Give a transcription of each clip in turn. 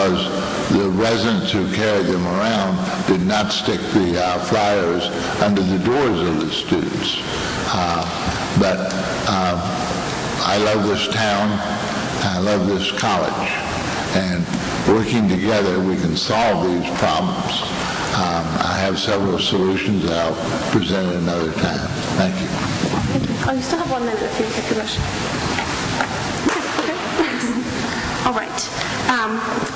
because the residents who carried them around did not stick the flyers under the doors of the students. But I love this town, I love this college, and working together we can solve these problems. I have several solutions that I'll present at another time. Thank you. Oh, you still have 1 minute if you wish. Okay. All right.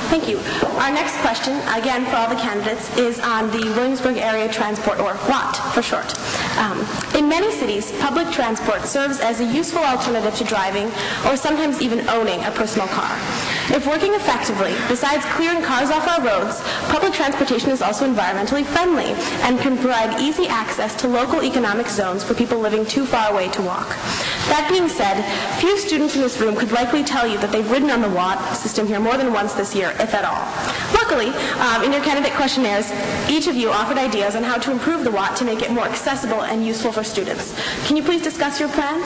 Thank you. Our next question, again for all the candidates, is on the Williamsburg Area Transport, or WAT for short. In many cities, public transport serves as a useful alternative to driving or sometimes even owning a personal car. If working effectively, besides clearing cars off our roads, public transportation is also environmentally friendly and can provide easy access to local economic zones for people living too far away to walk. That being said, few students in this room could likely tell you that they've ridden on the WAT system here more than once this year, if at all. Luckily, in your candidate questionnaires, each of you offered ideas on how to improve the WAT to make it more accessible and useful for students. Can you please discuss your plans?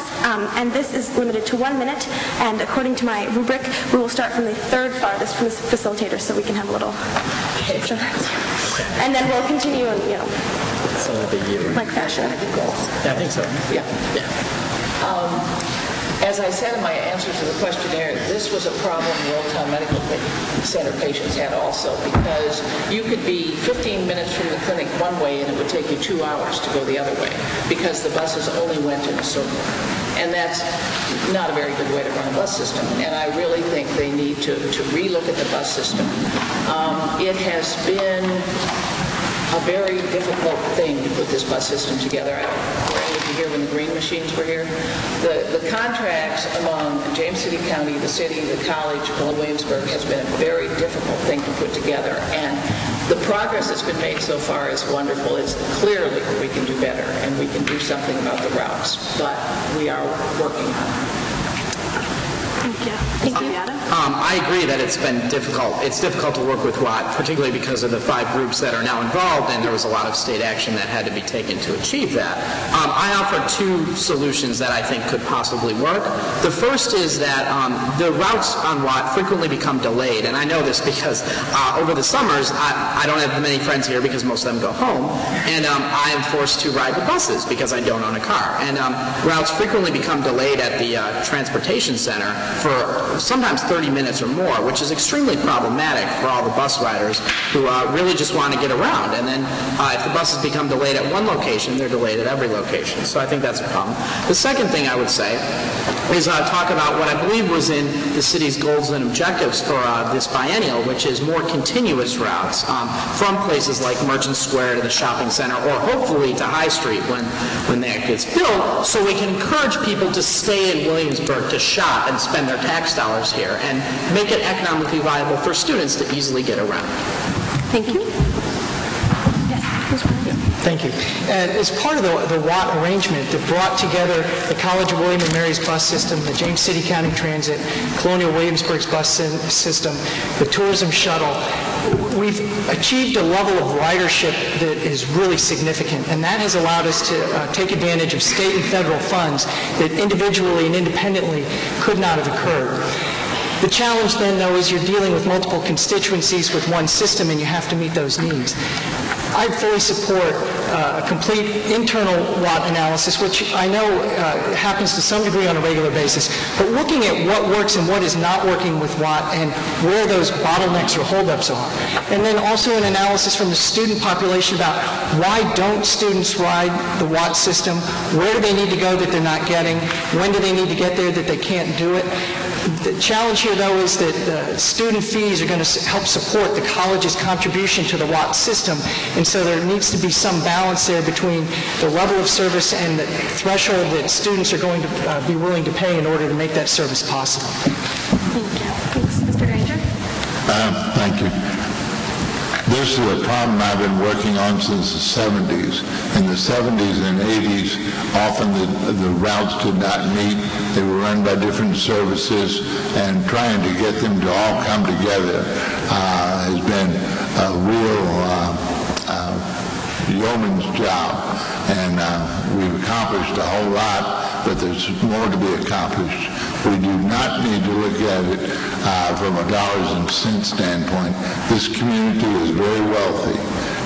And this is limited to 1 minute, and according to my rubric, we will start from the third farthest from the facilitator so we can have a little... And then we'll continue in, like fashion. Yeah, I think so. Yeah. As I said in my answer to the questionnaire, this was a problem the Old Town Medical Center patients had also, because you could be 15 minutes from the clinic one way and it would take you 2 hours to go the other way because the buses only went in a circle. And that's not a very good way to run a bus system. And I really think they need to relook at the bus system. It has been a very difficult thing to put this bus system together. Were any of you here when the green machines were here? The contracts among James City County, the city, the college, and Williamsburg has been a very difficult thing to put together. And the progress that's been made so far is wonderful. It's clearly we can do better and we can do something about the routes, but we are working on it. Thank you. Thank you, Beato. I agree that it's been difficult. It's difficult to work with WAT, particularly because of the 5 groups that are now involved, and there was a lot of state action that had to be taken to achieve that. I offer 2 solutions that I think could possibly work. The first is that the routes on WAT frequently become delayed, and I know this because over the summers, I don't have many friends here because most of them go home, and I am forced to ride the buses because I don't own a car. And routes frequently become delayed at the transportation center for sometimes 30 minutes or more, which is extremely problematic for all the bus riders who really just want to get around. And then if the buses become delayed at one location, they're delayed at every location. So I think that's a problem. The second thing I would say is talk about what I believe was in the city's goals and objectives for this biennial, which is more continuous routes from places like Merchant Square to the shopping center, or hopefully to High Street when that gets built, so we can encourage people to stay in Williamsburg to shop and spend their tax dollars here and make it economically viable for students to easily get around. Thank you. Thank you. And as part of the WAT arrangement that brought together the College of William and Mary's bus system, the James City County Transit, Colonial Williamsburg's bus system, the tourism shuttle, we've achieved a level of ridership that is really significant, and that has allowed us to take advantage of state and federal funds that individually and independently could not have occurred. The challenge then, though, is you're dealing with multiple constituencies with one system, and you have to meet those needs. I fully support a complete internal WAT analysis, which I know happens to some degree on a regular basis, but looking at what works and what is not working with WAT and where those bottlenecks or holdups are. And then also an analysis from the student population about why don't students ride the WAT system, where do they need to go that they're not getting, when do they need to get there that they can't do it. The challenge here, though, is that the student fees are going to help support the college's contribution to the WAT system, and so there needs to be some balance there between the level of service and the threshold that students are going to be willing to pay in order to make that service possible. Thank you. Thanks. Mr. Granger? Thank you. This is a problem I've been working on since the 70s. In the 70s and 80s, often the routes did not meet. They were run by different services, and trying to get them to all come together has been a real yeoman's job. And we've accomplished a whole lot. but there's more to be accomplished. We do not need to look at it from a dollars and cents standpoint. This community is very wealthy,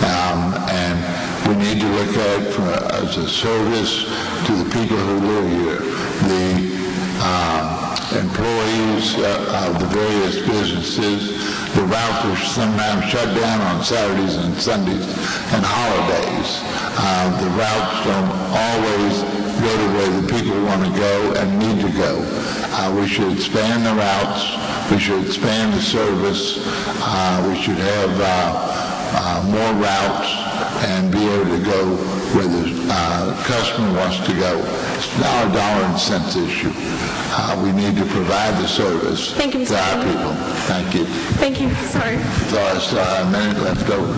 and we need to look at it as a service to the people who live here. The employees of the various businesses, the routes are sometimes shut down on Saturdays and Sundays and holidays. The routes don't always go to where the people want to go and need to go. We should expand the routes. We should expand the service. We should have more routes and be able to go where the customer wants to go. It's not a dollar and cents issue. We need to provide the service to our people. Thank you. Thank you. Sorry. So I still have a minute left over.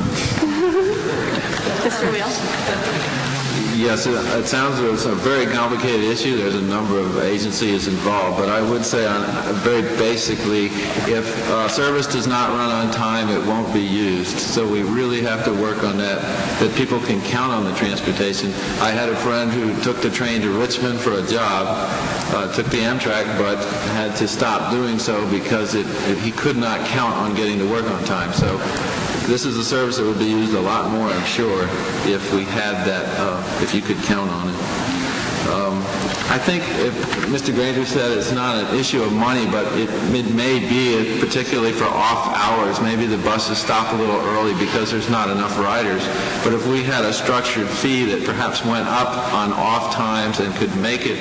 Mr. Wheel. Yes, it sounds like it's a very complicated issue. There's a number of agencies involved, but I would say very basically, if service does not run on time, it won't be used. So we really have to work on that people can count on the transportation. I had a friend who took the train to Richmond for a job, took the Amtrak, but had to stop doing so because he could not count on getting to work on time. So this is a service that would be used a lot more, I'm sure, if we had that, if you could count on it. I think if Mr. Granger said it's not an issue of money, but it may be, particularly for off hours. Maybe the buses stop a little early because there's not enough riders. But if we had a structured fee that perhaps went up on off times and could make it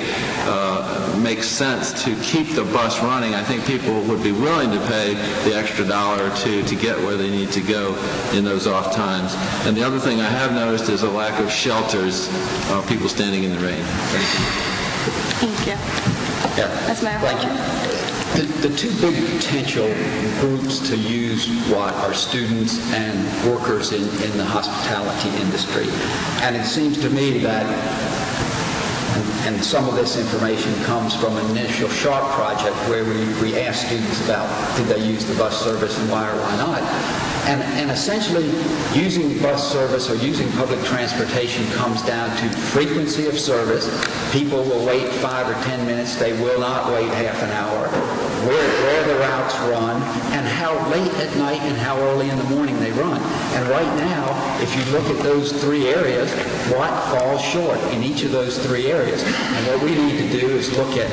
make sense to keep the bus running, I think people would be willing to pay the extra $1 or $2 to get where they need to go in those off times. And the other thing I have noticed is a lack of shelters, people standing in the rain. Thank you. Thank you. Yeah. That's my Thank you. The two big potential groups to use WAT are students and workers in the hospitality industry. And it seems to me that, and some of this information comes from an initial SHARP project where we asked students about did they use the bus service and why or why not. And essentially, using bus service or using public transportation comes down to frequency of service. People will wait 5 or 10 minutes. They will not wait half an hour. Where the routes run, and how late at night and how early in the morning they run. And right now, if you look at those three areas, what falls short in each of those three areas? And what we need to do is look at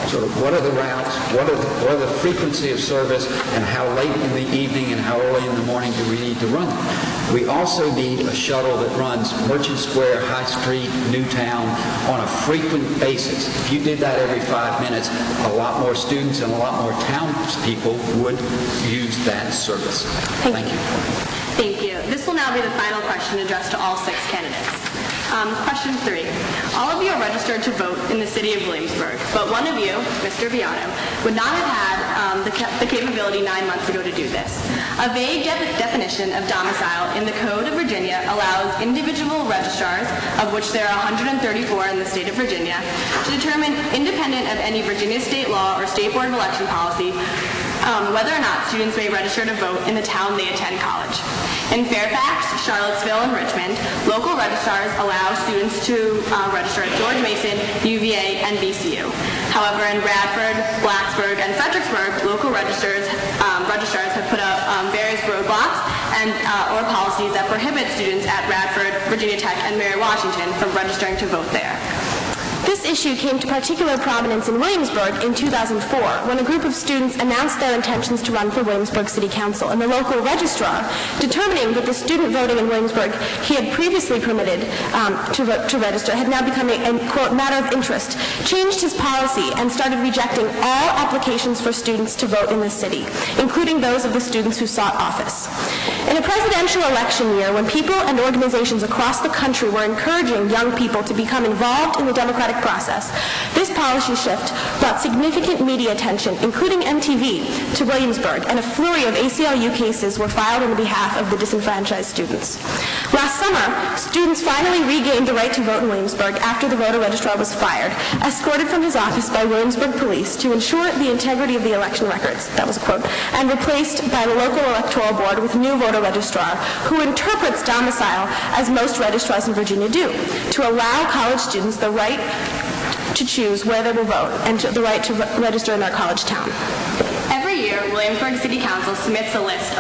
sort of what are the routes, what are the frequency of service, and how late in the evening and how early in the morning do we need to run them. We also need a shuttle that runs Merchant Square, High Street, Newtown on a frequent basis. If you did that every 5 minutes, a lot more students and a lot more townspeople would use that service. Thank you. Thank you. This will now be the final question addressed to all 6 candidates. Question 3. All of you are registered to vote in the city of Williamsburg, but one of you, Mr. Beato, would not have had the capability 9 months ago to do this. A vague definition of domicile in the Code of Virginia allows individual registrars, of which there are 134 in the state of Virginia, to determine, independent of any Virginia state law or state board of election policy, whether or not students may register to vote in the town they attend college. In Fairfax, Charlottesville, and Richmond, local registrars allow students to register at George Mason, UVA, and VCU. However, in Bradford, Blacksburg, and Fredericksburg, local registrars have put up various roadblocks and or policies that prohibit students at Radford, Virginia Tech, and Mary Washington from registering to vote there. This issue came to particular prominence in Williamsburg in 2004 when a group of students announced their intentions to run for Williamsburg City Council, and the local registrar, determining that the student voting in Williamsburg he had previously permitted to register had now become a quote, matter of interest, changed his policy and started rejecting all applications for students to vote in the city, including those of the students who sought office. In a presidential election year, when people and organizations across the country were encouraging young people to become involved in the democratic process, this policy shift brought significant media attention, including MTV, to Williamsburg, and a flurry of ACLU cases were filed on behalf of the disenfranchised students. Last summer, students finally regained the right to vote in Williamsburg after the voter registrar was fired, escorted from his office by Williamsburg police to ensure the integrity of the election records, that was a quote, and replaced by the local electoral board with new voter registrar, who interprets domicile as most registrars in Virginia do, to allow college students the right to choose where they will vote and the right to register in their college town. Every year, Williamsburg City Council submits a list of